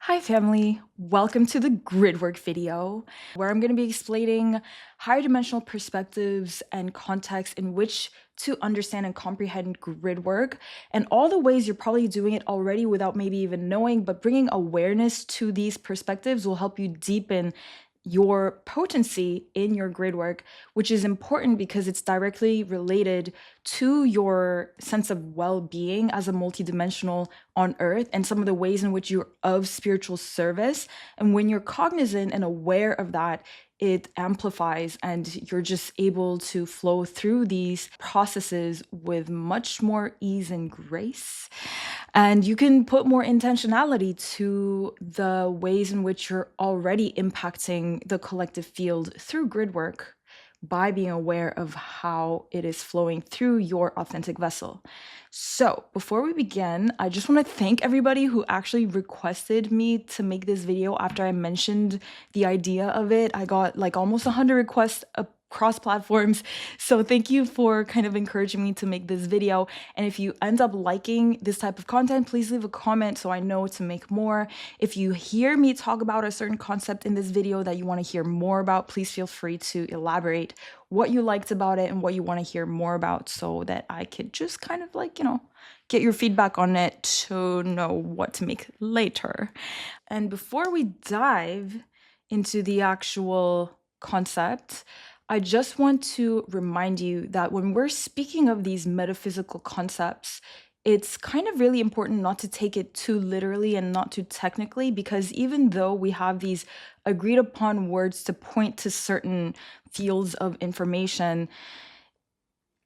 Hi family, welcome to the GRIDWORK video, where I'm going to be explaining higher dimensional perspectives and contexts in which to understand and comprehend grid work, and all the ways you're probably doing it already without maybe even knowing, but bringing awareness to these perspectives will help you deepen your potency in your grid work, which is important because it's directly related to your sense of well-being as a multidimensional on Earth and some of the ways in which you're of spiritual service. And when you're cognizant and aware of that, it amplifies and you're just able to flow through these processes with much more ease and grace. And you can put more intentionality to the ways in which you're already impacting the collective field through grid work by being aware of how it is flowing through your authentic vessel. So before we begin, I just want to thank everybody who actually requested me to make this video after I mentioned the idea of it. I got like almost 100 requests across platforms. So thank you for kind of encouraging me to make this video. And if you end up liking this type of content, please leave a comment so I know to make more. If you hear me talk about a certain concept in this video that you want to hear more about, please feel free to elaborate what you liked about it and what you want to hear more about so that I could just kind of like, get your feedback on it to know what to make later. And before we dive into the actual concept, I just want to remind you that when we're speaking of these metaphysical concepts, it's kind of really important not to take it too literally and not too technically, because even though we have these agreed upon words to point to certain fields of information,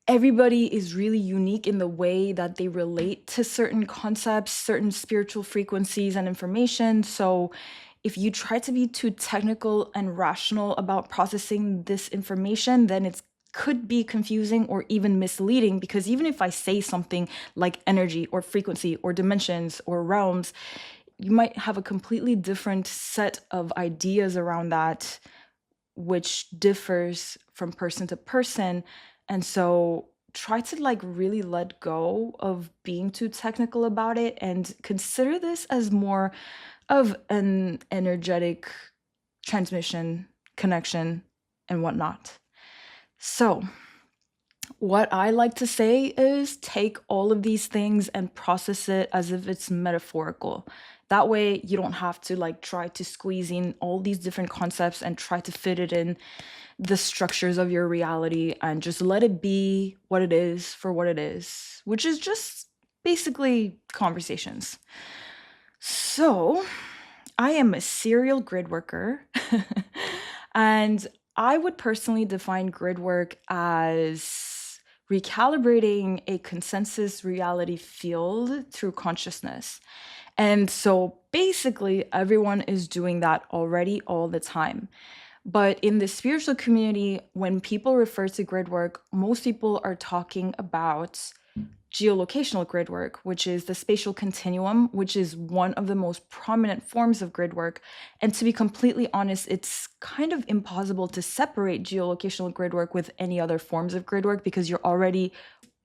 everybody is really unique in the way that they relate to certain concepts, certain spiritual frequencies and information. So if you try to be too technical and rational about processing this information, then it could be confusing or even misleading, because even if I say something like energy or frequency or dimensions or realms, you might have a completely different set of ideas around that, which differs from person to person. And so try to like really let go of being too technical about it and consider this as more of an energetic transmission, connection, and whatnot. So what I like to say is take all of these things and process it as if it's metaphorical. That way you don't have to like try to squeeze in all these different concepts and try to fit it in the structures of your reality, and just let it be what it is for what it is, which is just basically conversations. So I am a serial grid worker and I would personally define grid work as recalibrating a consensus reality field through consciousness. And so basically everyone is doing that already all the time. But in the spiritual community, when people refer to grid work, most people are talking about geolocational grid work, which is the spatial continuum, which is one of the most prominent forms of grid work. And to be completely honest, it's kind of impossible to separate geolocational grid work with any other forms of grid work, because you're already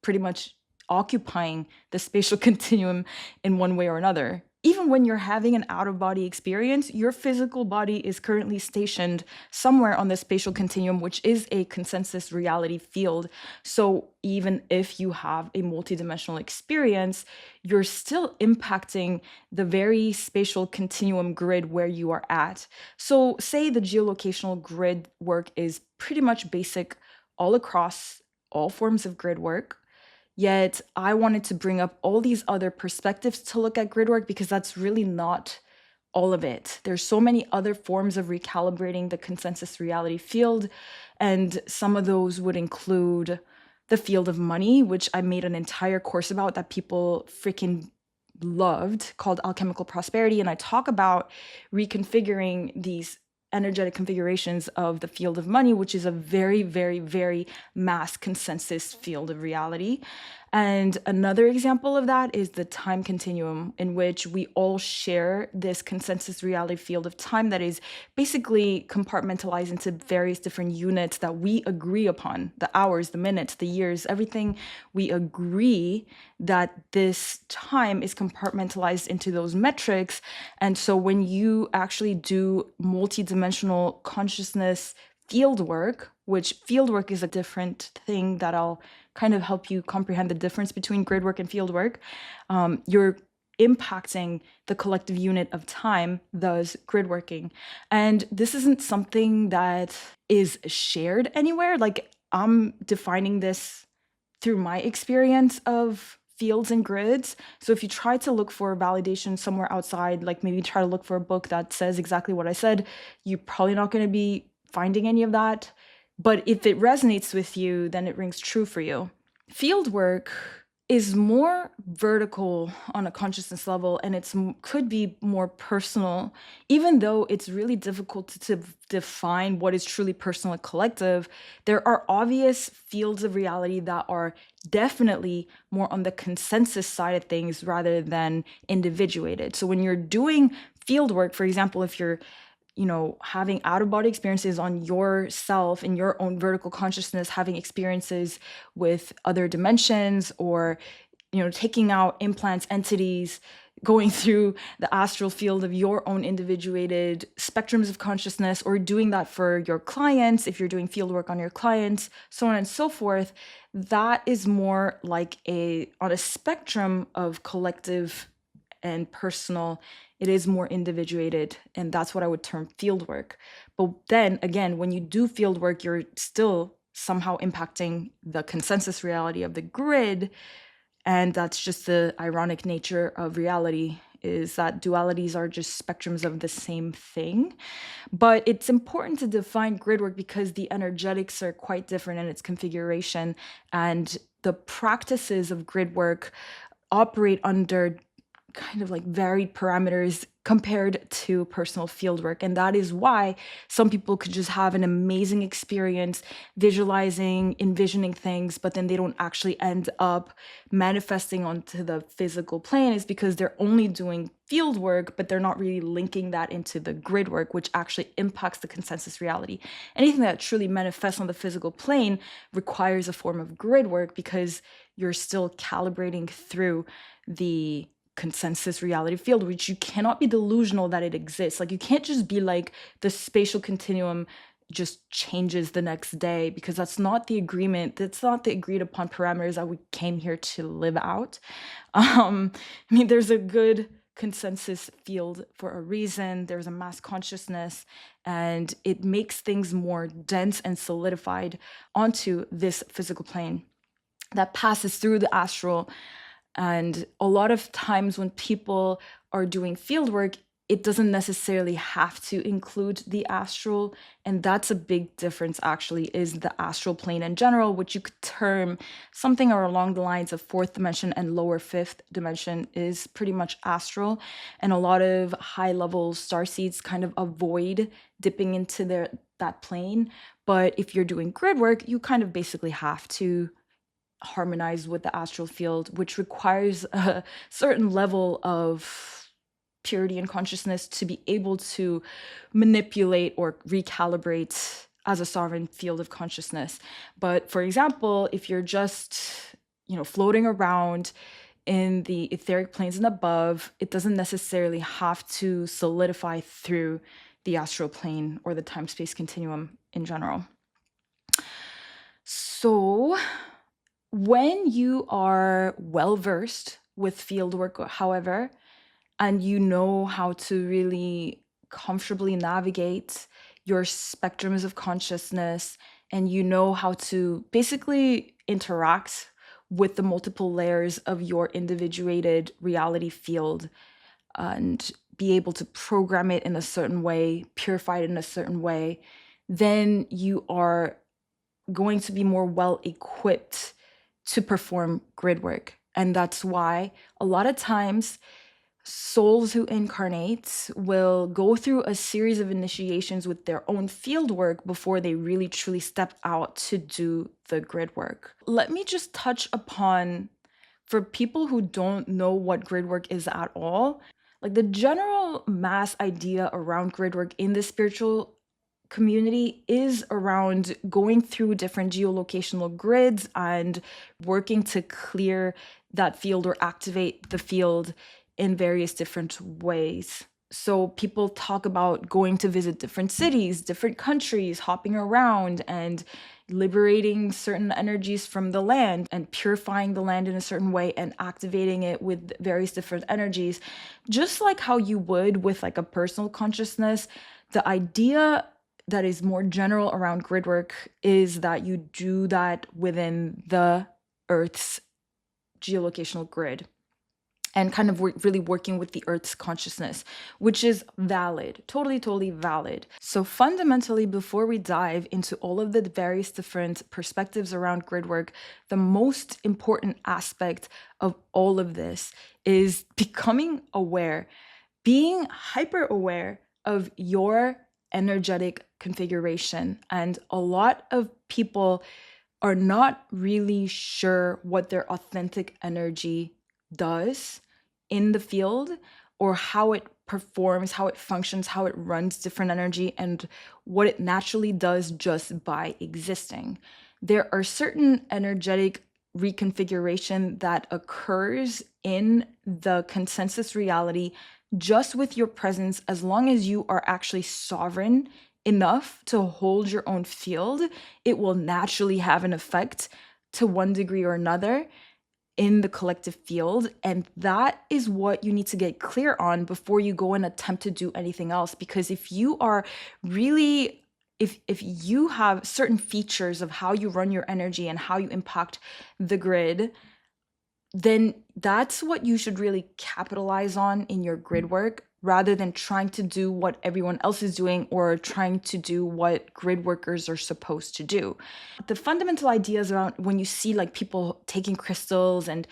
pretty much occupying the spatial continuum in one way or another. Even when you're having an out-of-body experience, your physical body is currently stationed somewhere on the spatial continuum, which is a consensus reality field. So even if you have a multidimensional experience, you're still impacting the very spatial continuum grid where you are at. So say the geolocational grid work is pretty much basic all across all forms of grid work. Yet I wanted to bring up all these other perspectives to look at grid work, because that's really not all of it. There's so many other forms of recalibrating the consensus reality field, and some of those would include the field of money, which I made an entire course about that people freaking loved, called Alchemical Prosperity. And I talk about reconfiguring these energetic configurations of the field of money, which is a very, very, very mass consensus field of reality. And another example of that is the time continuum, in which we all share this consensus reality field of time that is basically compartmentalized into various different units that we agree upon: the hours, the minutes, the years, everything. We agree that this time is compartmentalized into those metrics. And so when you actually do multidimensional consciousness field work, which field work is a different thing that I'll kind of help you comprehend the difference between grid work and field work, you're impacting the collective unit of time, thus grid working. And this isn't something that is shared anywhere. Like, I'm defining this through my experience of fields and grids. So if you try to look for validation somewhere outside, like maybe try to look for a book that says exactly what I said, you're probably not going to be finding any of that. But if it resonates with you, then it rings true for you. Field work is more vertical on a consciousness level, and it could be more personal, even though it's really difficult to define what is truly personal and collective. There are obvious fields of reality that are definitely more on the consensus side of things rather than individuated. So when you're doing field work, for example, if you're having out-of-body experiences on yourself in your own vertical consciousness, having experiences with other dimensions, or taking out implants, entities, going through the astral field of your own individuated spectrums of consciousness, or doing that for your clients, if you're doing field work on your clients, so on and so forth, that is more like on a spectrum of collective and personal. It is more individuated, and that's what I would term field work. But then again, when you do field work, you're still somehow impacting the consensus reality of the grid. And that's just the ironic nature of reality, is that dualities are just spectrums of the same thing. But it's important to define grid work because the energetics are quite different in its configuration, and the practices of grid work operate under kind of like varied parameters compared to personal fieldwork. And that is why some people could just have an amazing experience visualizing, envisioning things, but then they don't actually end up manifesting onto the physical plane, is because they're only doing field work, but they're not really linking that into the grid work, which actually impacts the consensus reality. Anything that truly manifests on the physical plane requires a form of grid work, because you're still calibrating through the consensus reality field, which you cannot be delusional that it exists. Like, you can't just be like the spatial continuum just changes the next day, because that's not the agreement. That's not the agreed upon parameters that we came here to live out. There's a good consensus field for a reason. There's a mass consciousness, and it makes things more dense and solidified onto this physical plane that passes through the astral. And a lot of times when people are doing field work, it doesn't necessarily have to include the astral. And that's a big difference, actually, is the astral plane in general, which you could term something along the lines of fourth dimension and lower fifth dimension is pretty much astral. And a lot of high-level starseeds kind of avoid dipping into that plane. But if you're doing grid work, you kind of basically have to harmonize with the astral field, which requires a certain level of purity and consciousness to be able to manipulate or recalibrate as a sovereign field of consciousness. But for example, if you're just, floating around in the etheric planes and above, it doesn't necessarily have to solidify through the astral plane or the time-space continuum in general. So when you are well-versed with fieldwork, however, and you know how to really comfortably navigate your spectrums of consciousness, and you know how to basically interact with the multiple layers of your individuated reality field and be able to program it in a certain way, purify it in a certain way, then you are going to be more well-equipped to perform grid work. And that's why a lot of times souls who incarnate will go through a series of initiations with their own field work before they really truly step out to do the grid work. Let me just touch upon For people who don't know what grid work is at all, like the general mass idea around grid work in the spiritual community is around going through different geolocational grids and working to clear that field or activate the field in various different ways. So people talk about going to visit different cities, different countries, hopping around and liberating certain energies from the land and purifying the land in a certain way and activating it with various different energies. Just like how you would with like a personal consciousness, the idea that is more general around grid work is that you do that within the Earth's geolocational grid and kind of really working with the Earth's consciousness, which is valid, totally valid. So fundamentally, before we dive into all of the various different perspectives around grid work, the most important aspect of all of this is becoming aware, being hyper aware of your energetic configuration. And a lot of people are not really sure what their authentic energy does in the field or how it performs, how it functions, how it runs different energy, and what it naturally does just by existing. There are certain energetic reconfiguration that occurs in the consensus reality just with your presence, as long as you are actually sovereign enough to hold your own field, it will naturally have an effect to one degree or another in the collective field. And that is what you need to get clear on before you go and attempt to do anything else. Because if you are really, if you have certain features of how you run your energy and how you impact the grid, then that's what you should really capitalize on in your grid work, rather than trying to do what everyone else is doing or trying to do what grid workers are supposed to do. The fundamental ideas around when you see like people taking crystals and,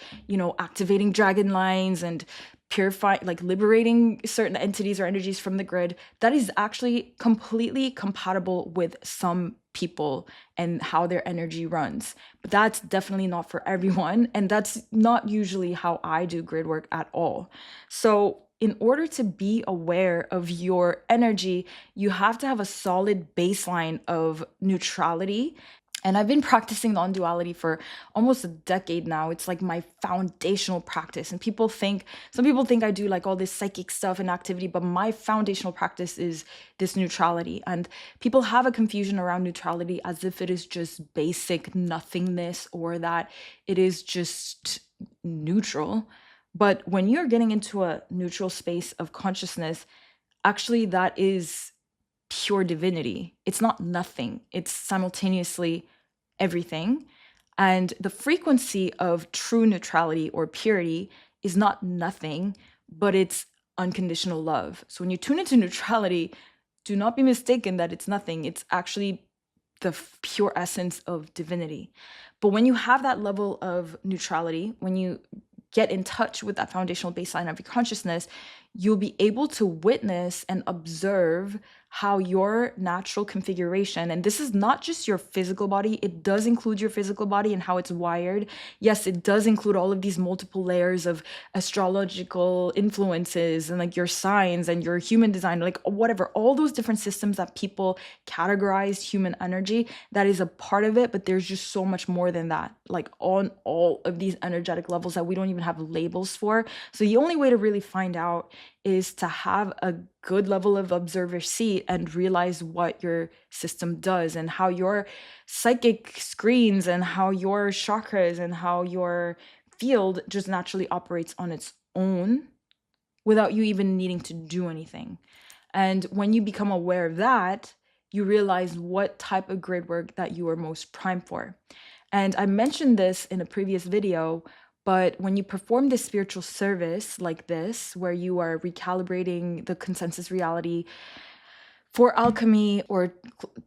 activating dragon lines and purifying, like liberating certain entities or energies from the grid, that is actually completely compatible with some people and how their energy runs. But that's definitely not for everyone. And that's not usually how I do grid work at all. So in order to be aware of your energy, you have to have a solid baseline of neutrality. And I've been practicing non-duality for almost a decade now. It's like my foundational practice. And some people think I do like all this psychic stuff and activity, but my foundational practice is this neutrality. And people have a confusion around neutrality as if it is just basic nothingness or that it is just neutral. But when you're getting into a neutral space of consciousness, actually that is pure divinity. It's not nothing. It's simultaneously everything. And the frequency of true neutrality or purity is not nothing, but it's unconditional love. So when you tune into neutrality, do not be mistaken that it's nothing. It's actually the pure essence of divinity. But when you have that level of neutrality, when you get in touch with that foundational baseline of your consciousness, you'll be able to witness and observe how your natural configuration, and this is not just your physical body, it does include your physical body and how it's wired. Yes, it does include all of these multiple layers of astrological influences and like your signs and your human design, like whatever, all those different systems that people categorize human energy, that is a part of it, but there's just so much more than that, like on all of these energetic levels that we don't even have labels for. So the only way to really find out is to have a good level of observer seat and realize what your system does and how your psychic screens and how your chakras and how your field just naturally operates on its own without you even needing to do anything. And when you become aware of that, you realize what type of grid work that you are most primed for. And I mentioned this in a previous video, but when you perform this spiritual service like this, where you are recalibrating the consensus reality for alchemy or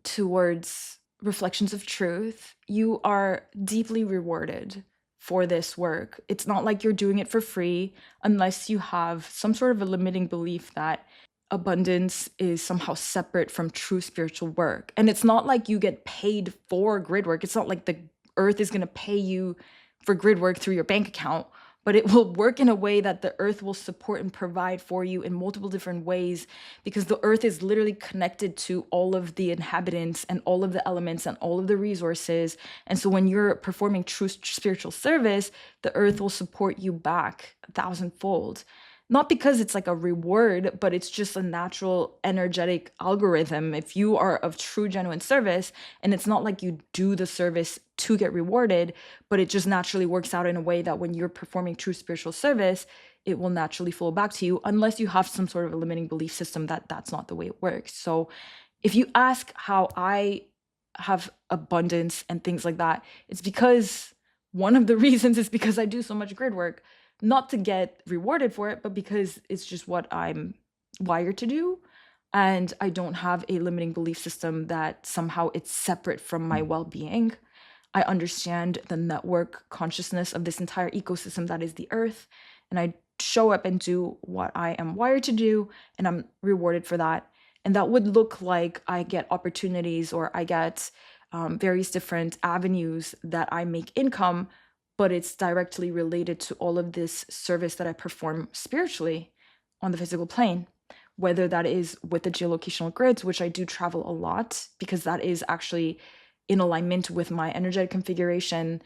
towards reflections of truth, you are deeply rewarded for this work. It's not like you're doing it for free unless you have some sort of a limiting belief that abundance is somehow separate from true spiritual work. And it's not like you get paid for grid work. It's not like the earth is going to pay you for grid work through your bank account but it will work in a way that the earth will support and provide for you in multiple different ways, because the earth is literally connected to all of the inhabitants and all of the elements and all of the resources. And so when you're performing true spiritual service, the earth will support you back 1,000-fold. Not because it's like a reward, but it's just a natural energetic algorithm. If you are of true, genuine service, and it's not like you do the service to get rewarded, but it just naturally works out in a way that when you're performing true spiritual service, it will naturally flow back to you, unless you have some sort of a limiting belief system that that's not the way it works. So if you ask how I have abundance and things like that, it's because one of the reasons is because I do so much grid work. Not to get rewarded for it, but because it's just what I'm wired to do. And I don't have a limiting belief system that somehow it's separate from my well-being. I understand the network consciousness of this entire ecosystem that is the earth. And I show up and do what I am wired to do, and I'm rewarded for that. And that would look like I get opportunities, or I get various different avenues that I make income, but it's directly related to all of this service that I perform spiritually on the physical plane, whether that is with the geolocational grids, which I do travel a lot because that is actually in alignment with my energetic configuration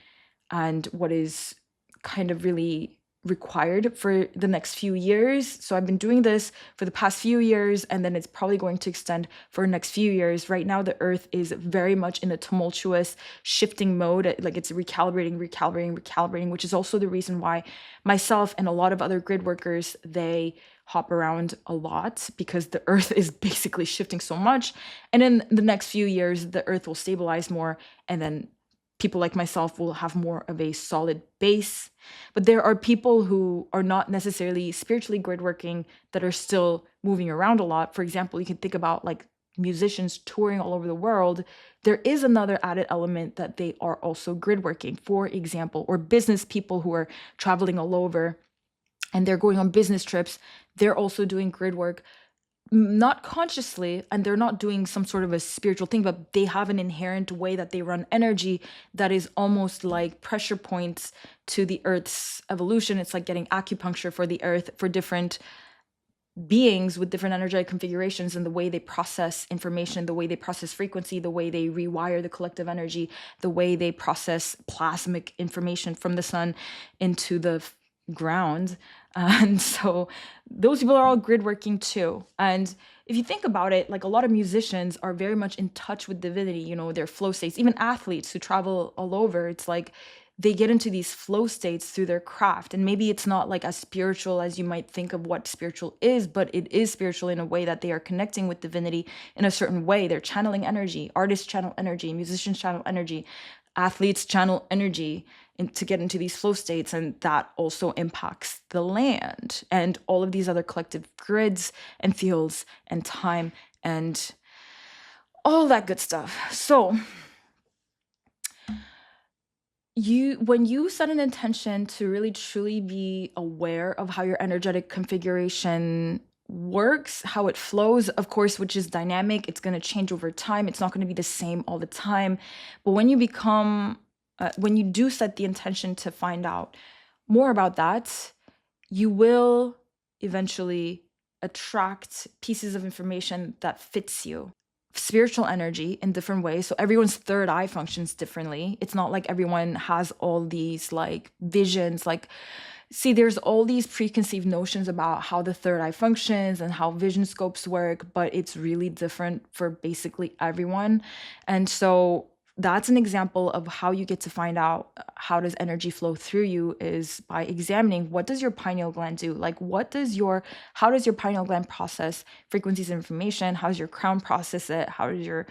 and what is kind of really required for the next few years. So I've been doing this for the past few years, and then it's probably going to extend for the next few years. Right now, the earth is very much in a tumultuous shifting mode, like it's recalibrating, which is also the reason why myself and a lot of other grid workers, they hop around a lot, because the earth is basically shifting so much. And in the next few years, the earth will stabilize more, and then people like myself will have more of a solid base. But there are people who are not necessarily spiritually grid working that are still moving around a lot. For example, you can think about like musicians touring all over the world. There is another added element that they are also grid working, for example, or business people who are traveling all over and they're going on business trips. They're also doing grid work, not consciously, and they're not doing some sort of a spiritual thing, but they have an inherent way that they run energy that is almost like pressure points to the earth's evolution. It's like getting acupuncture for the earth, for different beings with different energetic configurations, and the way they process information, the way they process frequency, the way they rewire the collective energy, the way they process plasmic information from the sun into the ground. And so those people are all grid working too. And if you think about it, like a lot of musicians are very much in touch with divinity, you know, their flow states. Even athletes who travel all over, it's like they get into these flow states through their craft. And maybe it's not like as spiritual as you might think of what spiritual is, but it is spiritual in a way that they are connecting with divinity in a certain way. They're channeling energy. Artists channel energy, musicians channel energy, athletes channel energy to get into these flow states, and that also impacts the land and all of these other collective grids and fields and time and all that good stuff. So when you set an intention to really truly be aware of how your energetic configuration works, how it flows, of course, which is dynamic, it's going to change over time. It's not going to be the same all the time. But when you when you do set the intention to find out more about that, you will eventually attract pieces of information that fits you. Spiritual energy in different ways. So everyone's third eye functions differently. It's not like everyone has all these like visions. Like, see, there's all these preconceived notions about how the third eye functions and how vision scopes work, but it's really different for basically everyone. And so that's an example of how you get to find out how does energy flow through you, is by examining what does your pineal gland do? Like how does your pineal gland process frequencies of information? How does your crown process it? How does your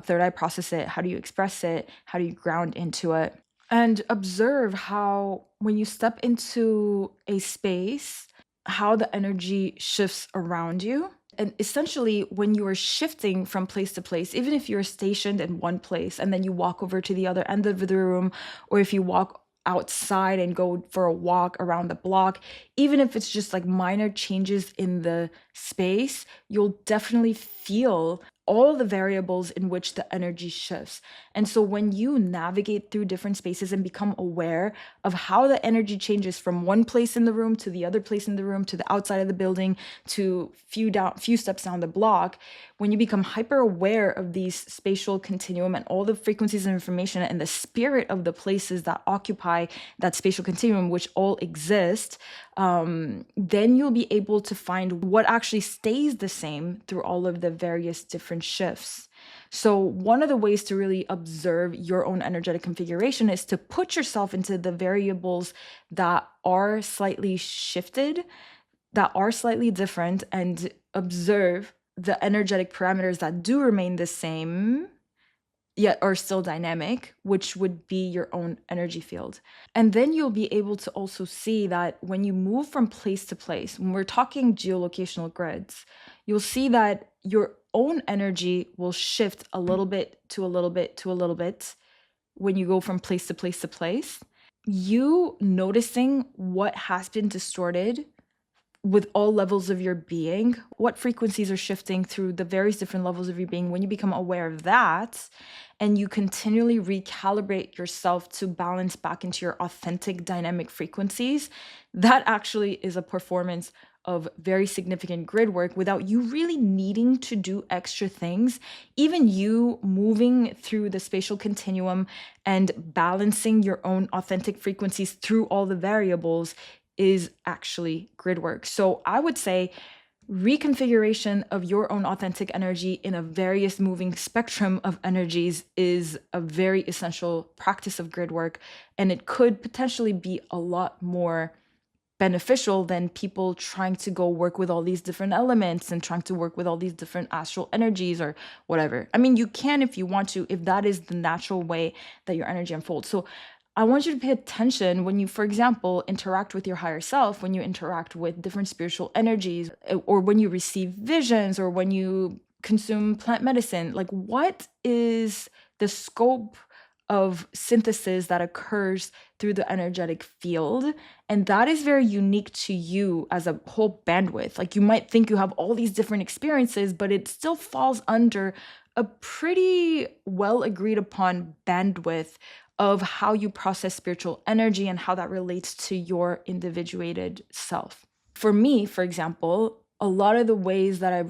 third eye process it? How do you express it? How do you ground into it? And observe how when you step into a space, how the energy shifts around you. And essentially, when you are shifting from place to place, even if you're stationed in one place and then you walk over to the other end of the room, or if you walk outside and go for a walk around the block, even if it's just like minor changes in the space, you'll definitely feel all the variables in which the energy shifts. And so when you navigate through different spaces and become aware of how the energy changes from one place in the room to the other place in the room to the outside of the building to few steps down the block, when you become hyper aware of these spatial continuum and all the frequencies of information and the spirit of the places that occupy that spatial continuum, which all exist, then you'll be able to find what actually stays the same through all of the various different shifts. So one of the ways to really observe your own energetic configuration is to put yourself into the variables that are slightly shifted, that are slightly different, and observe the energetic parameters that do remain the same yet are still dynamic, which would be your own energy field. And then you'll be able to also see that when you move from place to place, when we're talking geolocational grids, you'll see that your own energy will shift a little bit to a little bit to a little bit when you go from place to place to place. You noticing what has been distorted with all levels of your being, what frequencies are shifting through the various different levels of your being. When you become aware of that and you continually recalibrate yourself to balance back into your authentic dynamic frequencies, that actually is a performance of very significant grid work without you really needing to do extra things. Even you moving through the spatial continuum and balancing your own authentic frequencies through all the variables is actually grid work. So I would say reconfiguration of your own authentic energy in a various moving spectrum of energies is a very essential practice of grid work, and it could potentially be a lot more beneficial than people trying to go work with all these different elements and trying to work with all these different astral energies or whatever. I mean, you can if you want to, if that is the natural way that your energy unfolds. So I want you to pay attention when you, for example, interact with your higher self, when you interact with different spiritual energies, or when you receive visions, or when you consume plant medicine. Like, what is the scope of synthesis that occurs through the energetic field? And that is very unique to you as a whole bandwidth. Like, you might think you have all these different experiences, but it still falls under a pretty well agreed upon bandwidth of how you process spiritual energy and how that relates to your individuated self. For me, for example, a lot of the ways that I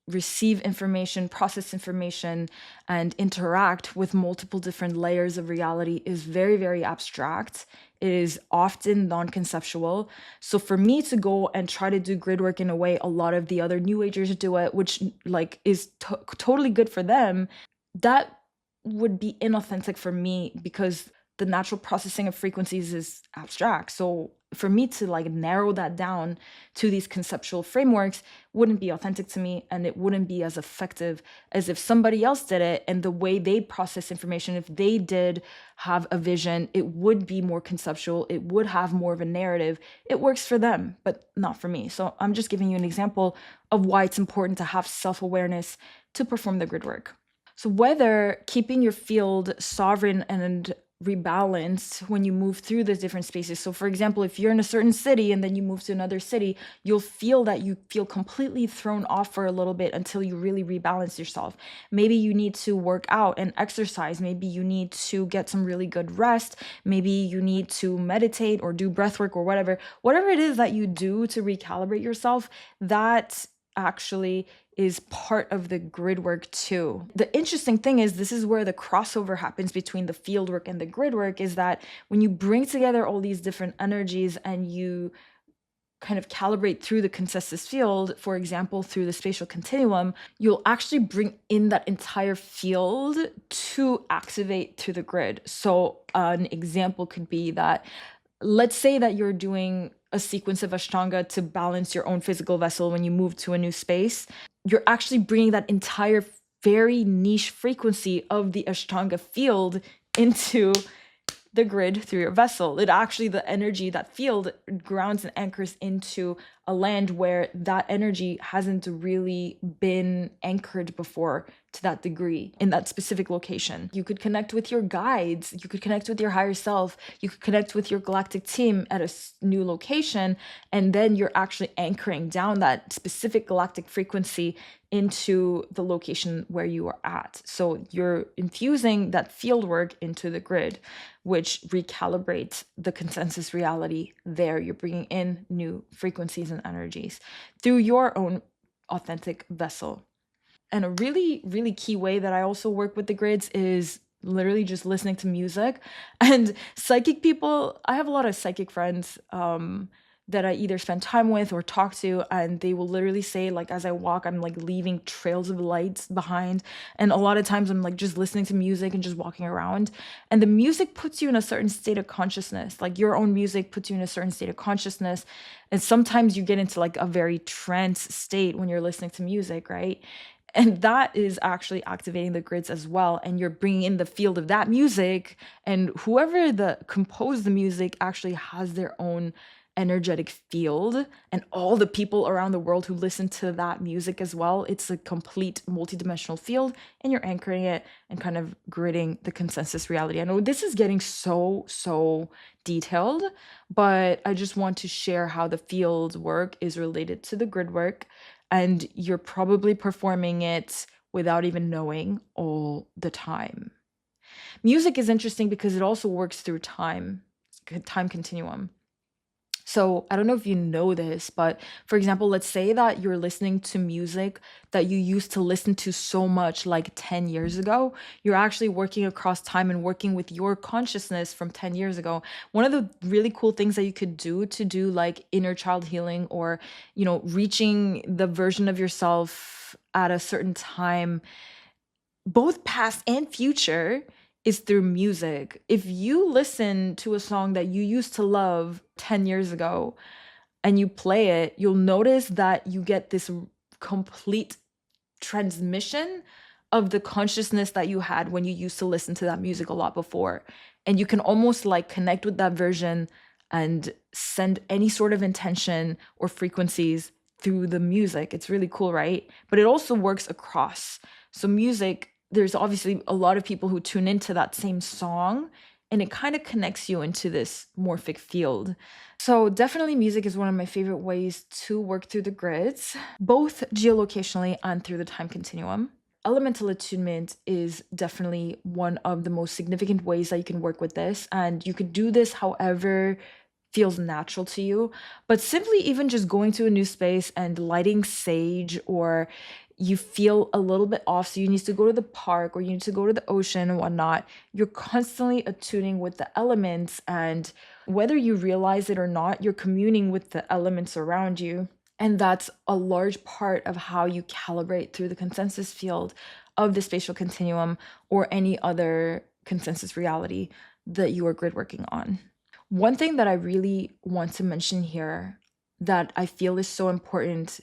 receive information, process information, and interact with multiple different layers of reality is very, very abstract. It is often non-conceptual. So for me to go and try to do grid work in a way a lot of the other new agers do it, which like is totally good for them, that would be inauthentic for me because the natural processing of frequencies is abstract. So for me to like narrow that down to these conceptual frameworks wouldn't be authentic to me, and it wouldn't be as effective as if somebody else did it. And the way they process information, if they did have a vision, it would be more conceptual. It would have more of a narrative. It works for them, but not for me. So I'm just giving you an example of why it's important to have self-awareness to perform the grid work. So whether keeping your field sovereign and rebalanced when you move through the different spaces. So for example, if you're in a certain city and then you move to another city, you'll feel that you feel completely thrown off for a little bit until you really rebalance yourself. Maybe you need to work out and exercise. Maybe you need to get some really good rest. Maybe you need to meditate or do breath work or whatever. Whatever it is that you do to recalibrate yourself, that actually is part of the grid work too. The interesting thing is, this is where the crossover happens between the field work and the grid work, is that when you bring together all these different energies and you kind of calibrate through the consensus field, for example, through the spatial continuum, you'll actually bring in that entire field to activate through the grid. So an example could be that, let's say that you're doing a sequence of Ashtanga to balance your own physical vessel when you move to a new space. You're actually bringing that entire very niche frequency of the Ashtanga field into the grid through your vessel. It actually, the energy, that field grounds and anchors into a land where that energy hasn't really been anchored before to that degree in that specific location. You could connect with your guides, you could connect with your higher self, you could connect with your galactic team at a new location, and then you're actually anchoring down that specific galactic frequency into the location where you are at. So you're infusing that field work into the grid, which recalibrates the consensus reality there. You're bringing in new frequencies and energies through your own authentic vessel. And a really, really key way that I also work with the grids is literally just listening to music. And psychic people, I have a lot of psychic friends that I either spend time with or talk to, and they will literally say, like, as I walk, I'm like leaving trails of lights behind. And a lot of times I'm like just listening to music and just walking around. And the music puts you in a certain state of consciousness. Like your own music puts you in a certain state of consciousness. And sometimes you get into like a very trance state when you're listening to music, right? And that is actually activating the grids as well. And you're bringing in the field of that music. And whoever composed the music actually has their own energetic field. And all the people around the world who listen to that music as well. It's a complete multidimensional field. And you're anchoring it and kind of gridding the consensus reality. I know this is getting so detailed, but I just want to share how the field work is related to the grid work. And you're probably performing it without even knowing all the time. Music is interesting because it also works through time continuum. So I don't know if you know this, but for example, let's say that you're listening to music that you used to listen to so much like 10 years ago. You're actually working across time and working with your consciousness from 10 years ago. One of the really cool things that you could do to do like inner child healing or, reaching the version of yourself at a certain time, both past and future, is through music. If you listen to a song that you used to love 10 years ago and you play it, you'll notice that you get this complete transmission of the consciousness that you had when you used to listen to that music a lot before. And you can almost like connect with that version and send any sort of intention or frequencies through the music. It's really cool, right? But it also works across. So music, there's obviously a lot of people who tune into that same song and it kind of connects you into this morphic field. So definitely music is one of my favorite ways to work through the grids, both geolocationally and through the time continuum. Elemental attunement is definitely one of the most significant ways that you can work with this. And you could do this however feels natural to you, but simply even just going to a new space and lighting sage, or you feel a little bit off, so you need to go to the park or you need to go to the ocean and whatnot, you're constantly attuning with the elements, and whether you realize it or not, you're communing with the elements around you. And that's a large part of how you calibrate through the consensus field of the spatial continuum or any other consensus reality that you are grid working on. One thing that I really want to mention here that I feel is so important,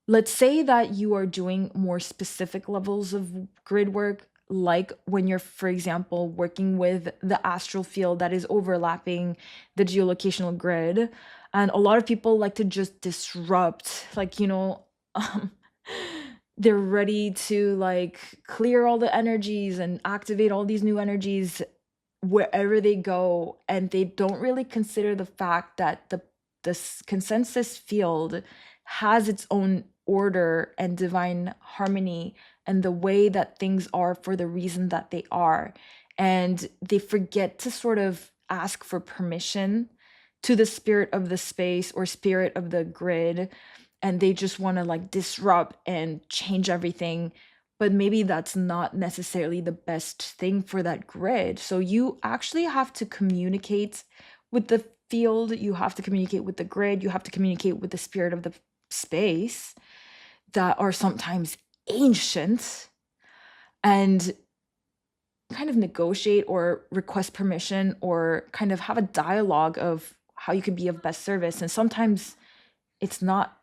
let's say that you are doing more specific levels of grid work, like when you're, for example, working with the astral field that is overlapping the geolocational grid. And a lot of people like to just disrupt, like, they're ready to like clear all the energies and activate all these new energies wherever they go, and they don't really consider the fact that the consensus field has its own order and divine harmony and the way that things are for the reason that they are. And they forget to sort of ask for permission to the spirit of the space or spirit of the grid, and they just want to like disrupt and change everything, but maybe that's not necessarily the best thing for that grid. So you actually have to communicate with the field, you have to communicate with the grid, you have to communicate with the spirit of the space that are sometimes ancient, and kind of negotiate or request permission or kind of have a dialogue of how you can be of best service. And sometimes it's not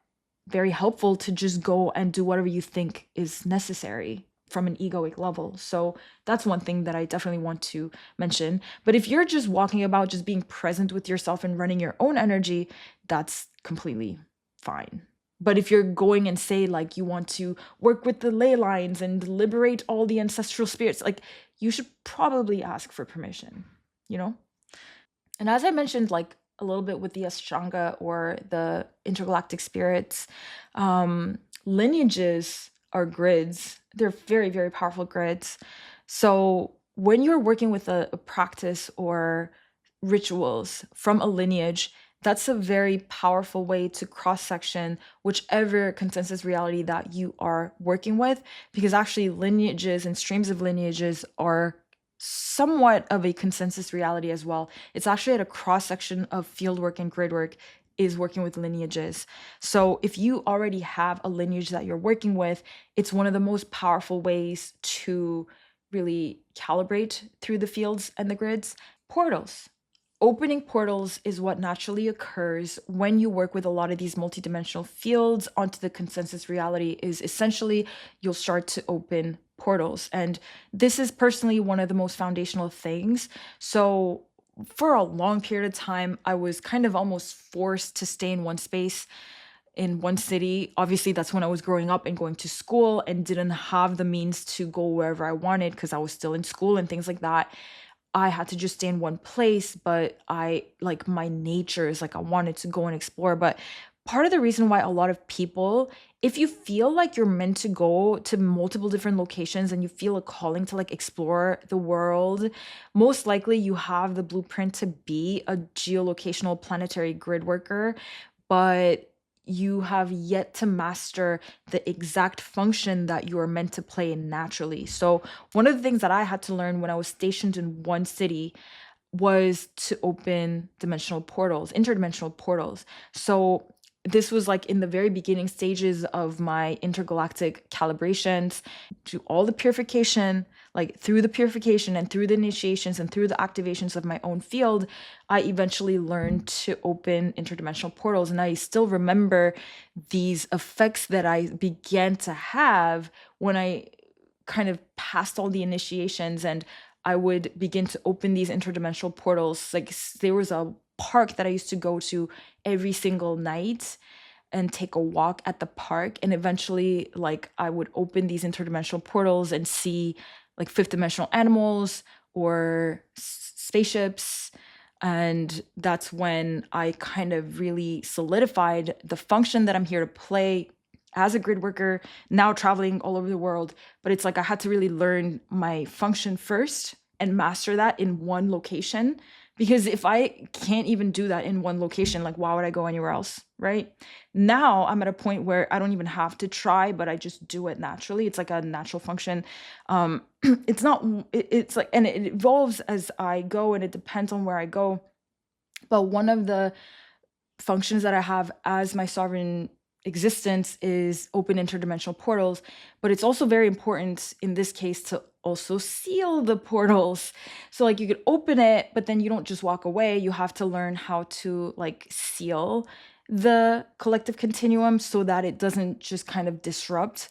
very helpful to just go and do whatever you think is necessary from an egoic level. So that's one thing that I definitely want to mention. But if you're just walking about, just being present with yourself and running your own energy, that's completely fine. But if you're going and say like you want to work with the ley lines and liberate all the ancestral spirits, like you should probably ask for permission, you know? And as I mentioned, like a little bit with the Ashtanga or the intergalactic spirits, lineages are grids. They're very, very powerful grids. So when you're working with a practice or rituals from a lineage, that's a very powerful way to cross section whichever consensus reality that you are working with, because actually lineages and streams of lineages are somewhat of a consensus reality as well. It's actually at a cross section of fieldwork and grid work is working with lineages. So if you already have a lineage that you're working with, it's one of the most powerful ways to really calibrate through the fields and the grids. Portals. Opening portals is what naturally occurs when you work with a lot of these multidimensional fields onto the consensus reality. Is essentially you'll start to open portals. And this is personally one of the most foundational things. So for a long period of time, I was kind of almost forced to stay in one space, in one city. Obviously, that's when I was growing up and going to school and didn't have the means to go wherever I wanted because I was still in school and things like that. I had to just stay in one place, but I like my nature is like I wanted to go and explore. But part of the reason why a lot of people, if you feel like you're meant to go to multiple different locations and you feel a calling to like explore the world, most likely you have the blueprint to be a geolocational planetary grid worker, but you have yet to master the exact function that you are meant to play naturally. So one of the things that I had to learn when I was stationed in one city was to open dimensional portals, interdimensional portals. So this was like in the very beginning stages of my intergalactic calibrations, to all the purification, like through the purification and through the initiations and through the activations of my own field, I eventually learned to open interdimensional portals. And I still remember these effects that I began to have when I kind of passed all the initiations and I would begin to open these interdimensional portals. Like there was a park that I used to go to every single night and take a walk at the park. And eventually, like I would open these interdimensional portals and see like fifth dimensional animals or spaceships. And that's when I kind of really solidified the function that I'm here to play as a grid worker, now traveling all over the world. But it's like I had to really learn my function first and master that in one location. Because if I can't even do that in one location, like why would I go anywhere else, right? Now I'm at a point where I don't even have to try, but I just do it naturally. It's like a natural function. It's not, it's like, and it evolves as I go and it depends on where I go. But one of the functions that I have as my sovereign existence is open interdimensional portals, but it's also very important in this case to also seal the portals. So like you could open it, but then you don't just walk away. You have to learn how to like seal the collective continuum so that it doesn't just kind of disrupt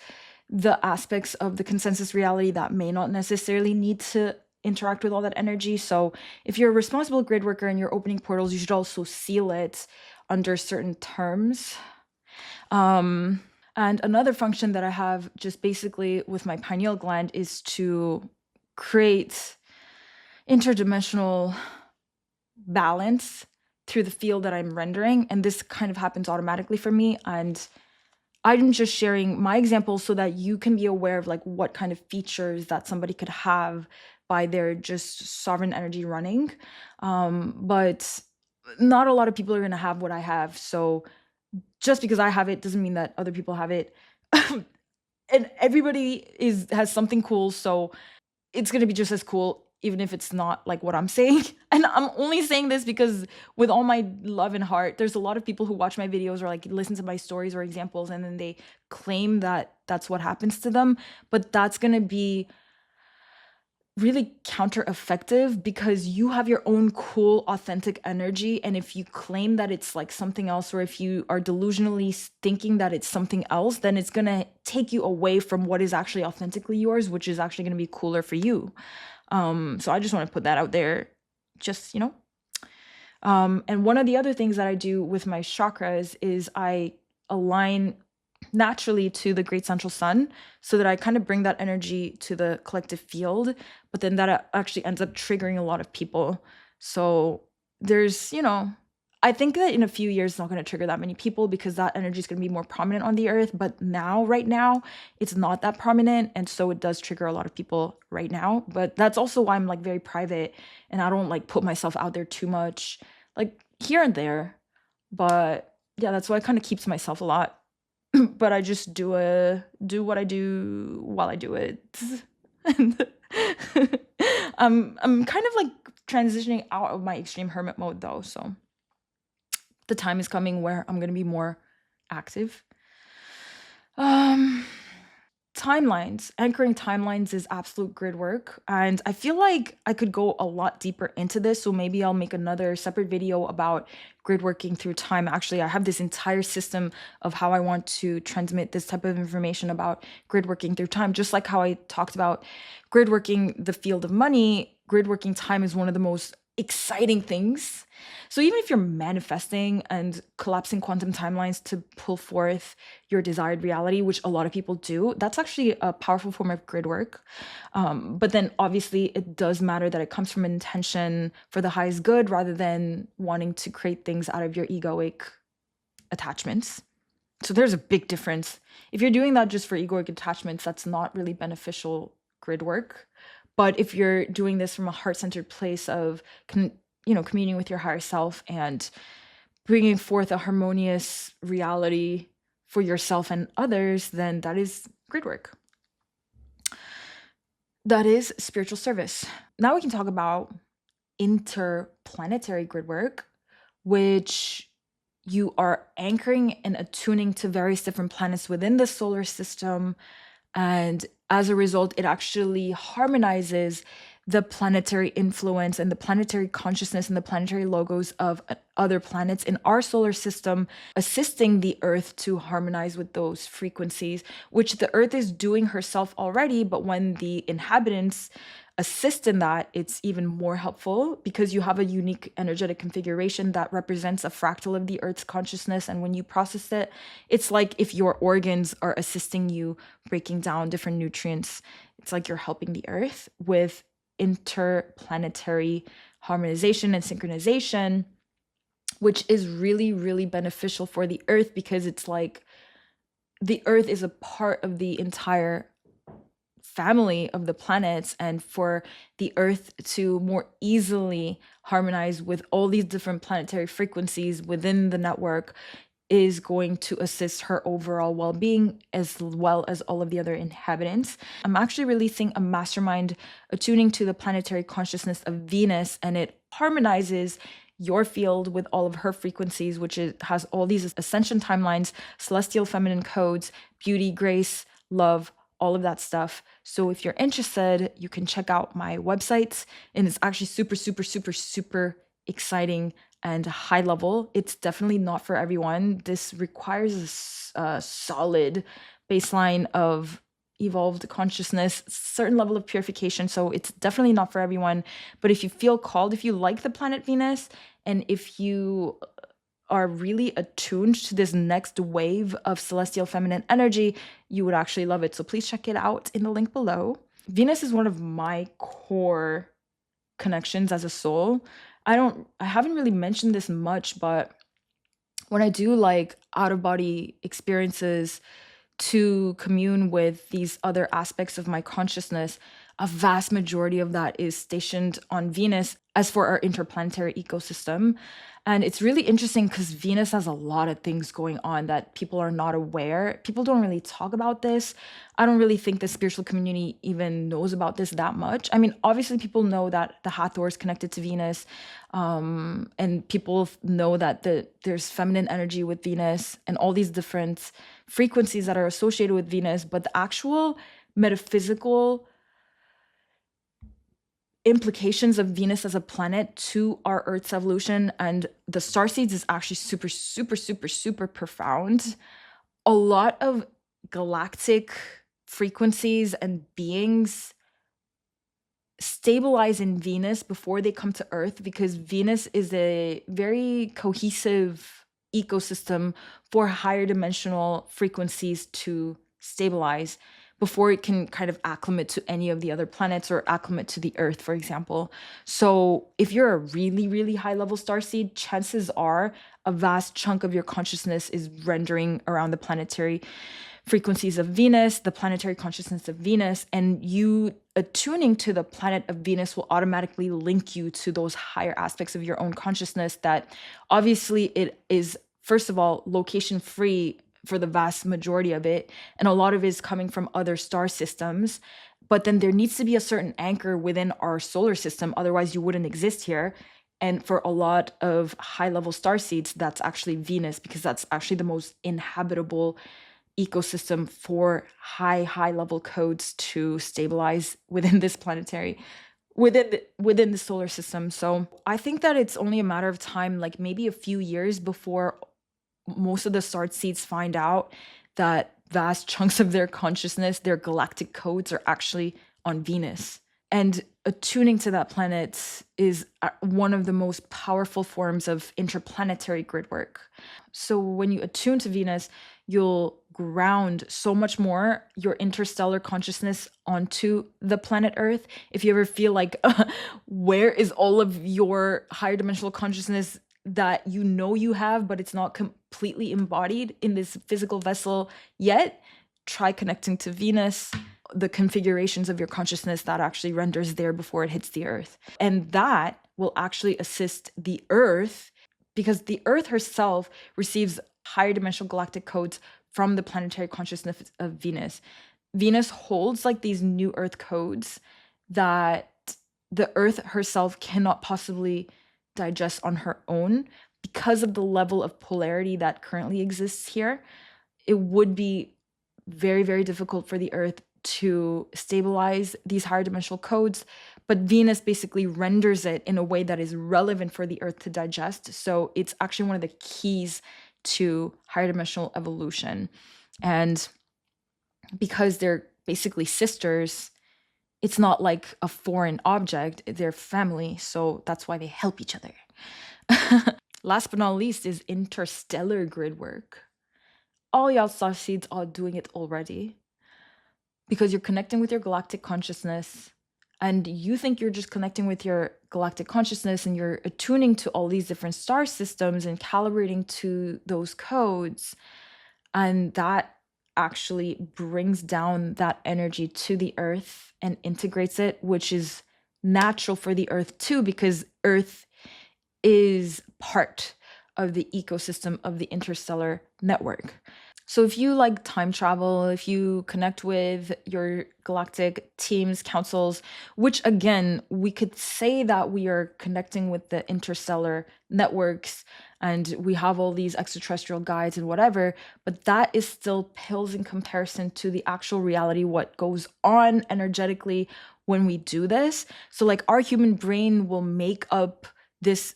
the aspects of the consensus reality that may not necessarily need to interact with all that energy. So if you're a responsible grid worker and you're opening portals, you should also seal it under certain terms. And another function that I have just basically with my pineal gland is to create interdimensional balance through the field that I'm rendering. And this kind of happens automatically for me. And I'm just sharing my example so that you can be aware of like what kind of features that somebody could have by their just sovereign energy running. But not a lot of people are going to have what I have. So just because I have it doesn't mean that other people have it. And everybody has something cool, so it's going to be just as cool even if it's not like what I'm saying. And I'm only saying this because with all my love and heart, there's a lot of people who watch my videos or like listen to my stories or examples and then they claim that that's what happens to them, but that's going to be really counter effective because you have your own cool authentic energy, and if you claim that it's like something else or if you are delusionally thinking that it's something else, then it's going to take you away from what is actually authentically yours, which is actually going to be cooler for you. So I just want to put that out there, just and one of the other things that I do with my chakras is I align naturally to the great central sun, so that I kind of bring that energy to the collective field, but then that actually ends up triggering a lot of people. So there's, I think that in a few years it's not going to trigger that many people because that energy is going to be more prominent on the earth. But now, right now, it's not that prominent. And so it does trigger a lot of people right now. But that's also why I'm like very private and I don't like put myself out there too much, like here and there. But yeah, that's why I kind of keep to myself a lot. But I just do what I do while I do it. And I'm kind of like transitioning out of my extreme hermit mode though, so the time is coming where I'm gonna be more active. Anchoring timelines is absolute grid work, and I feel like I could go a lot deeper into this, so maybe I'll make another separate video about grid working through time. Actually, I have this entire system of how I want to transmit this type of information about grid working through time. Just like how I talked about grid working the field of money, grid working time is one of the most exciting things. So even if you're manifesting and collapsing quantum timelines to pull forth your desired reality, which a lot of people do, that's actually a powerful form of grid work. But then obviously it does matter that it comes from intention for the highest good rather than wanting to create things out of your egoic attachments. So there's a big difference. If you're doing that just for egoic attachments, that's not really beneficial grid work. But if you're doing this from a heart-centered place of, communing with your higher self and bringing forth a harmonious reality for yourself and others, then that is grid work. That is spiritual service. Now we can talk about interplanetary grid work, which you are anchoring and attuning to various different planets within the solar system. And as a result, it actually harmonizes the planetary influence and the planetary consciousness and the planetary logos of other planets in our solar system, assisting the Earth to harmonize with those frequencies, which the Earth is doing herself already. But when the inhabitants assist in that, it's even more helpful because you have a unique energetic configuration that represents a fractal of the Earth's consciousness. And when you process it, it's like if your organs are assisting you breaking down different nutrients. It's like you're helping the Earth with interplanetary harmonization and synchronization, which is really, really beneficial for the Earth because it's like the Earth is a part of the entire family of the planets, and for the Earth to more easily harmonize with all these different planetary frequencies within the network is going to assist her overall well-being as well as all of the other inhabitants. I'm actually releasing a mastermind attuning to the planetary consciousness of Venus, and it harmonizes your field with all of her frequencies, which has all these ascension timelines, celestial feminine codes, beauty, grace, love, all of that stuff. So if you're interested, you can check out my website, and it's actually super, super, super, super exciting and high level. It's definitely not for everyone. This requires a solid baseline of evolved consciousness, certain level of purification. So it's definitely not for everyone. But if you feel called, if you like the planet Venus, and if you are really attuned to this next wave of celestial feminine energy, you would actually love it. So please check it out in the link below. Venus is one of my core connections as a soul. I haven't really mentioned this much, but when I do like out of body experiences to commune with these other aspects of my consciousness, a vast majority of that is stationed on Venus as for our interplanetary ecosystem. And it's really interesting because Venus has a lot of things going on that people are not aware. People don't really talk about this. I don't really think the spiritual community even knows about this that much. I mean, obviously people know that the Hathor is connected to Venus, and people know that there's feminine energy with Venus and all these different frequencies that are associated with Venus, but the actual metaphysical implications of Venus as a planet to our Earth's evolution and the Starseeds is actually super, super, super, super profound. A lot of galactic frequencies and beings stabilize in Venus before they come to Earth because Venus is a very cohesive ecosystem for higher dimensional frequencies to stabilize before it can kind of acclimate to any of the other planets or acclimate to the Earth, for example. So if you're a really, really high level starseed, chances are a vast chunk of your consciousness is rendering around the planetary frequencies of Venus, the planetary consciousness of Venus, and you attuning to the planet of Venus will automatically link you to those higher aspects of your own consciousness that obviously it is, first of all, location free for the vast majority of it. And a lot of it is coming from other star systems. But then there needs to be a certain anchor within our solar system. Otherwise, you wouldn't exist here. And for a lot of high level star seeds, that's actually Venus, because that's actually the most inhabitable ecosystem for high level codes to stabilize within this planetary within the solar system. So I think that it's only a matter of time, like maybe a few years, before most of the Starseeds find out that vast chunks of their consciousness, their galactic codes, are actually on Venus. And attuning to that planet is one of the most powerful forms of interplanetary grid work. So when you attune to Venus, you'll ground so much more your interstellar consciousness onto the planet Earth. If you ever feel like, where is all of your higher dimensional consciousness that you know you have, but it's not completely embodied in this physical vessel yet, try connecting to Venus, the configurations of your consciousness that actually renders there before it hits the Earth. And that will actually assist the Earth, because the Earth herself receives higher dimensional galactic codes from the planetary consciousness of Venus. Venus holds like these new Earth codes that the Earth herself cannot possibly digest on her own because of the level of polarity that currently exists here. It would be very, very difficult for the Earth to stabilize these higher dimensional codes, but Venus basically renders it in a way that is relevant for the Earth to digest. So it's actually one of the keys to higher dimensional evolution. And because they're basically sisters, it's not like a foreign object, they're family. So that's why they help each other. Last but not least is interstellar grid work. All y'all Starseeds are doing it already, because you're connecting with your galactic consciousness, and you think you're just connecting with your galactic consciousness and you're attuning to all these different star systems and calibrating to those codes. And that actually brings down that energy to the Earth and integrates it, which is natural for the Earth too, because Earth is part of the ecosystem of the interstellar network. So if you like time travel, if you connect with your galactic teams, councils, which again, we could say that we are connecting with the interstellar networks and we have all these extraterrestrial guides and whatever, but that is still pales in comparison to the actual reality, what goes on energetically when we do this. So like our human brain will make up this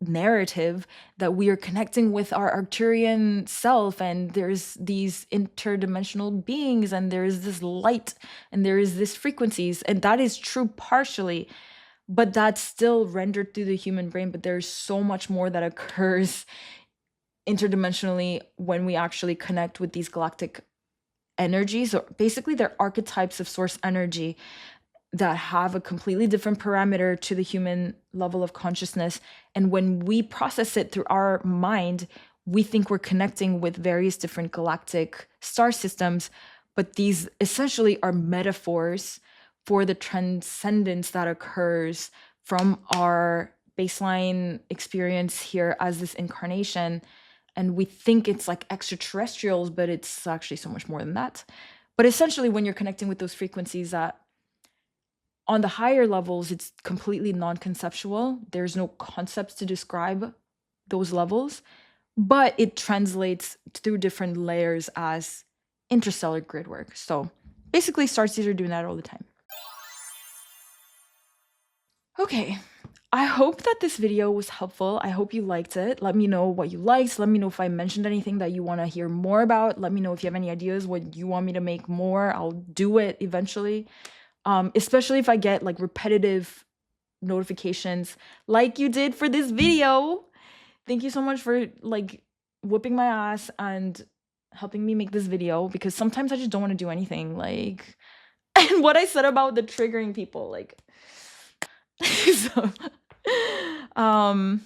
narrative that we are connecting with our Arcturian self, and there's these interdimensional beings, and there's this light, and there is this frequencies, and that is true partially, but that's still rendered through the human brain. But there's so much more that occurs interdimensionally when we actually connect with these galactic energies, or basically they're archetypes of source energy that have a completely different parameter to the human level of consciousness. And when we process it through our mind, we think we're connecting with various different galactic star systems, but these essentially are metaphors for the transcendence that occurs from our baseline experience here as this incarnation. And we think it's like extraterrestrials, but it's actually so much more than that. But essentially, when you're connecting with those frequencies that on the higher levels, it's completely non-conceptual. There's no concepts to describe those levels, but it translates through different layers as interstellar grid work. So basically, Starseeds are doing that all the time. Okay, I hope that this video was helpful. I hope you liked it. Let me know what you liked. Let me know if I mentioned anything that you want to hear more about. Let me know if you have any ideas, what you want me to make more. I'll do it eventually. Especially if I get like repetitive notifications like you did for this video. Thank you so much for like whooping my ass and helping me make this video, because sometimes I just don't want to do anything. Like, and what I said about the triggering people, like, so, um,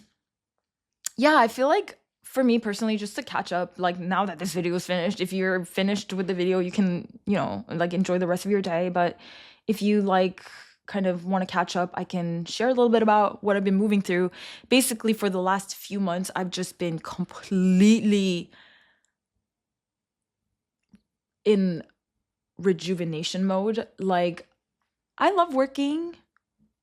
yeah, I feel like for me personally, just to catch up, like now that this video is finished, if you're finished with the video, you can, like enjoy the rest of your day. But if you like kind of want to catch up, I can share a little bit about what I've been moving through. Basically, for the last few months, I've just been completely in rejuvenation mode. Like, I love working,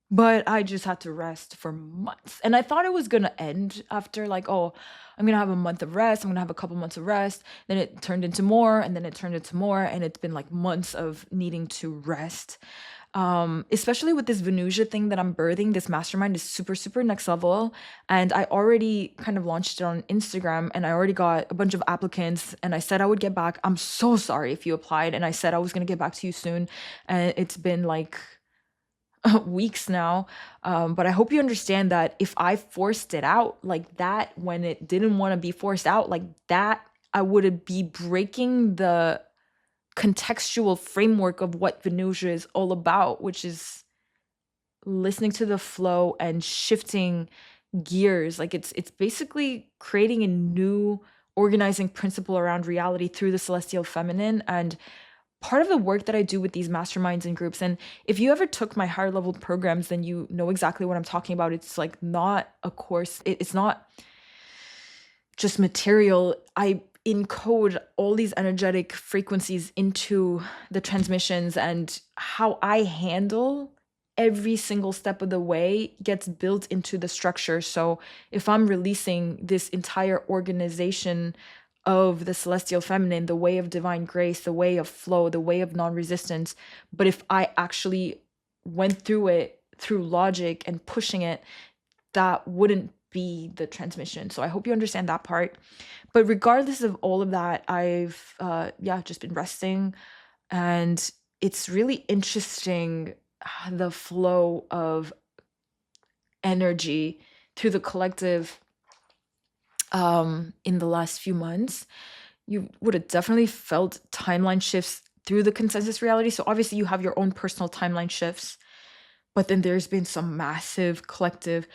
but I just had to rest for months. And I thought it was going to end after, like, oh, I'm going to have a month of rest. I'm going to have a couple months of rest. Then it turned into more, and then it turned into more. And it's been like months of needing to rest. Especially with this VENUSIA thing that I'm birthing, this mastermind is super, super next level. And I already kind of launched it on Instagram, and I already got a bunch of applicants, and I said I would get back. I'm so sorry if you applied, and I said I was going to get back to you soon. And it's been like weeks now. But I hope you understand that if I forced it out like that when it didn't want to be forced out like that, I would be breaking the contextual framework of what VENUSIA is all about, which is listening to the flow and shifting gears. Like, it's basically creating a new organizing principle around reality through the celestial feminine. And part of the work that I do with these masterminds and groups, and if you ever took my higher level programs, then you know exactly what I'm talking about. It's like not a course, it's not just material. I encode all these energetic frequencies into the transmissions, and how I handle every single step of the way gets built into the structure. So if I'm releasing this entire organization of the celestial feminine, the way of divine grace, the way of flow, the way of non-resistance, but if I actually went through it through logic and pushing it, that wouldn't be the transmission. So I hope you understand that part. But regardless of all of that, I've just been resting, and it's really interesting the flow of energy through the collective in the last few months. You would have definitely felt timeline shifts through the consensus reality. So obviously you have your own personal timeline shifts, but then there's been some massive collective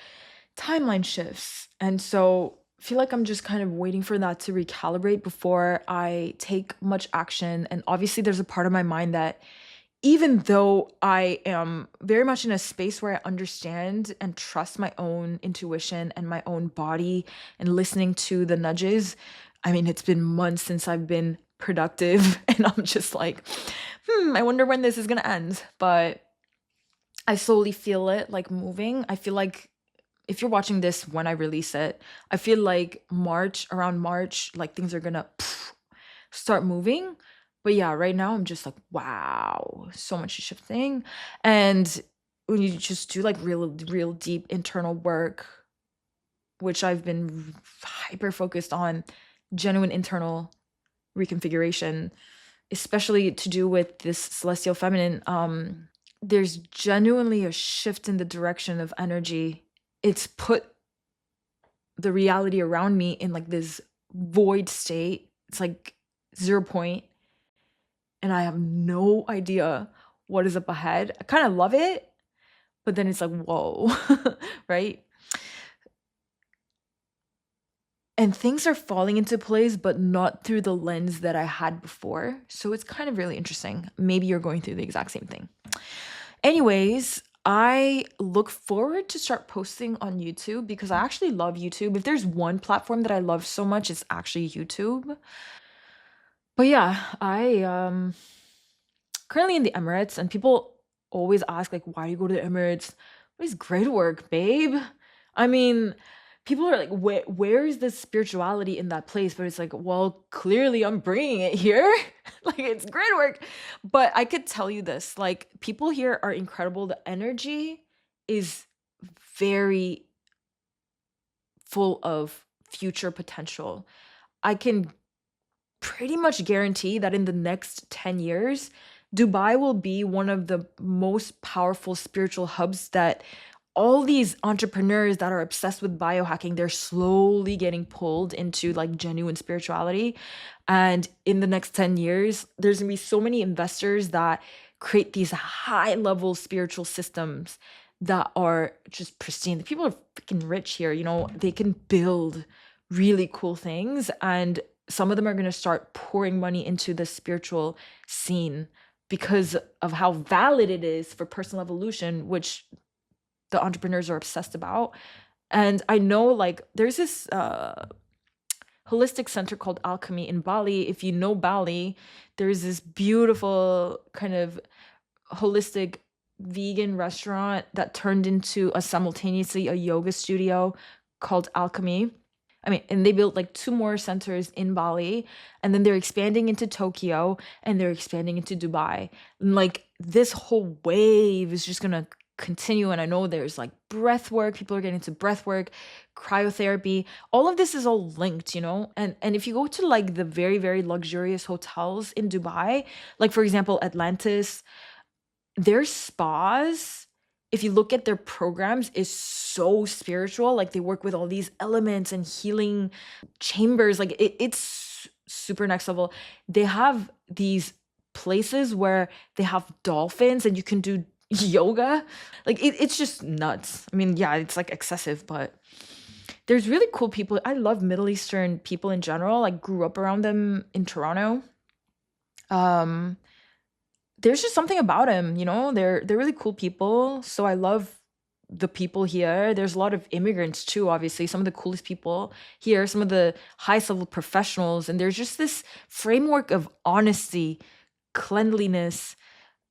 timeline shifts. And so I feel like I'm just kind of waiting for that to recalibrate before I take much action. And obviously there's a part of my mind that, even though I am very much in a space where I understand and trust my own intuition and my own body and listening to the nudges, I mean, it's been months since I've been productive, and I'm just like, I wonder when this is going to end. But I slowly feel it like moving. I feel like if you're watching this when I release it, I feel like around March, like things are going to start moving. But yeah, right now I'm just like, wow, so much is shifting. And when you just do like real deep internal work, which I've been hyper focused on, genuine internal reconfiguration, especially to do with this celestial feminine, there's genuinely a shift in the direction of energy. It's put the reality around me in like this void state. It's like 0 point, and I have no idea what is up ahead. I kind of love it, but then it's like, whoa, right? And things are falling into place, but not through the lens that I had before. So it's kind of really interesting. Maybe you're going through the exact same thing. Anyways, I look forward to start posting on YouTube, because I actually love YouTube. If there's one platform that I love so much, it's actually YouTube. But yeah, I currently in the Emirates, and people always ask, like, why do you go to the Emirates? What is grid work, babe? I mean, people are like, where is the spirituality in that place? But it's like, well, clearly I'm bringing it here. Like, it's grid work. But I could tell you this, like, people here are incredible. The energy is very full of future potential. I can pretty much guarantee that in the next 10 years, Dubai will be one of the most powerful spiritual hubs that all these entrepreneurs that are obsessed with biohacking, they're slowly getting pulled into like genuine spirituality. And in the next 10 years, there's gonna be so many investors that create these high level spiritual systems that are just pristine. The people are freaking rich here, you know, they can build really cool things. And some of them are going to start pouring money into the spiritual scene because of how valid it is for personal evolution, which the entrepreneurs are obsessed about. And I know like there's this holistic center called Alchemy in Bali. If you know Bali, there's this beautiful kind of holistic vegan restaurant that turned into simultaneously a yoga studio called Alchemy. I mean, and they built like 2 more centers in Bali, and then they're expanding into Tokyo, and they're expanding into Dubai. And like this whole wave is just gonna continue. And I know there's like breath work, people are getting into breath work, cryotherapy. All of this is all linked, you know? And if you go to like the very, very luxurious hotels in Dubai, like for example, Atlantis, their spas, if you look at their programs, is so spiritual. Like they work with all these elements and healing chambers. Like it's super next level. They have these places where they have dolphins and you can do yoga. Like it's just nuts. I mean, yeah, it's like excessive, but there's really cool people. I love Middle Eastern people in general. I grew up around them in Toronto. There's just something about them, you know, they're really cool people. So I love the people here. There's a lot of immigrants too, obviously, some of the coolest people here, some of the highest level professionals. And there's just this framework of honesty, cleanliness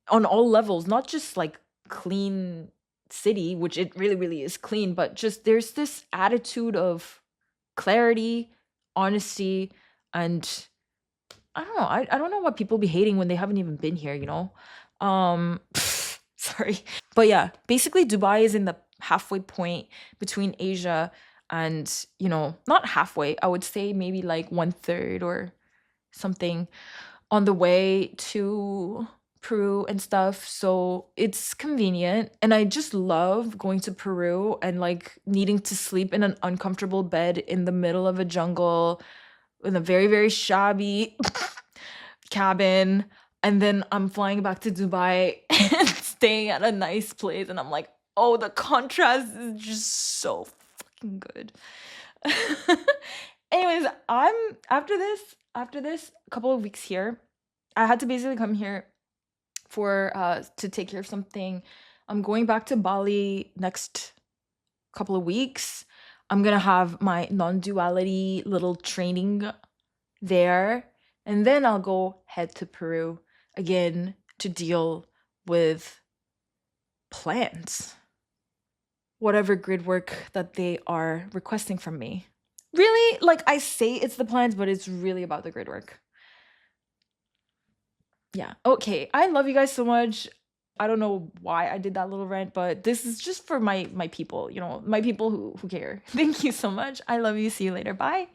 on all levels, not just like clean city, which it really, really is clean, but just there's this attitude of clarity, honesty, and I don't know. I don't know what people be hating when they haven't even been here, you know? Sorry. But yeah, basically Dubai is in the halfway point between Asia and, you know, not halfway. I would say maybe like 1/3 or something on the way to Peru and stuff. So it's convenient. And I just love going to Peru and like needing to sleep in an uncomfortable bed in the middle of a jungle in a very, very shabby cabin. And then I'm flying back to Dubai and staying at a nice place. And I'm like, oh, the contrast is just so fucking good. Anyways, I'm after this couple of weeks here, I had to basically come here for to take care of something. I'm going back to Bali next couple of weeks. I'm gonna have my non-duality little training there, and then I'll go head to Peru again to deal with plants, whatever grid work that they are requesting from me. Really, like I say it's the plants, but it's really about the grid work. Yeah. Okay. I love you guys so much. I don't know why I did that little rant, but this is just for my people, you know, my people who care. Thank you so much. I love you. See you later. Bye.